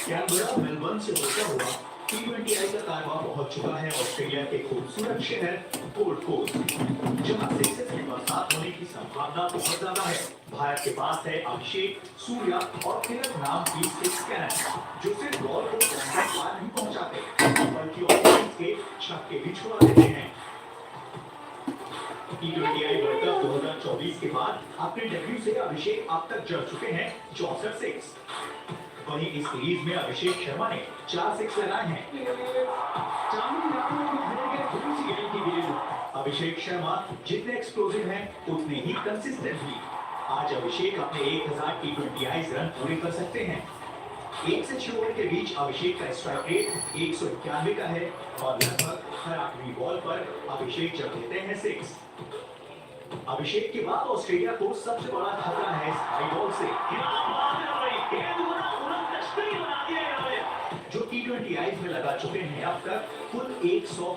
Canberra Melbourne से होता हुआ T20I का कारवा पहुंच चुका है ऑस्ट्रेलिया के खूबसूरत शहर गोल्ड कोस्ट, जहां सिक्सेस की बरसात होने की संभावना बहुत ज्यादा है। भारत के पास है अभिषेक, सूर्या और तिलक नाम की सिक्स कैनन, जो सिर्फ बॉल को कॉन्टैक्ट पार नहीं पहुंचाते बल्कि ऑपोनेंट के छक्के भी छुड़ा देते हैं। T20I वर्ल्ड कप 2024 के बाद अपने डेब्यू से अभिषेक अब तक जड़ चुके हैं 64 सिक्स। वहीं इस सीरीज में अभिषेक शर्मा ने 4 सिक्स लगाए हैं। अभिषेक शर्मा जितने एक्सप्लोसिव हैं उतने ही कंसिस्टेंट भी। आज अभिषेक अपने 1000 T20I रन पूरे कर सकते हैं। 1 से 6 ओवर के बीच अभिषेक का स्ट्राइक रेट 191 का है और लगभग हर 8वीं बॉल पर अभिषेक जड़ देते हैं सिक्स। अभिषेक के बाद ऑस्ट्रेलिया को सबसे बड़ा खतरा है इस हाई बॉल से, जो T20I में लगा चुके हैं अब तक कुल 100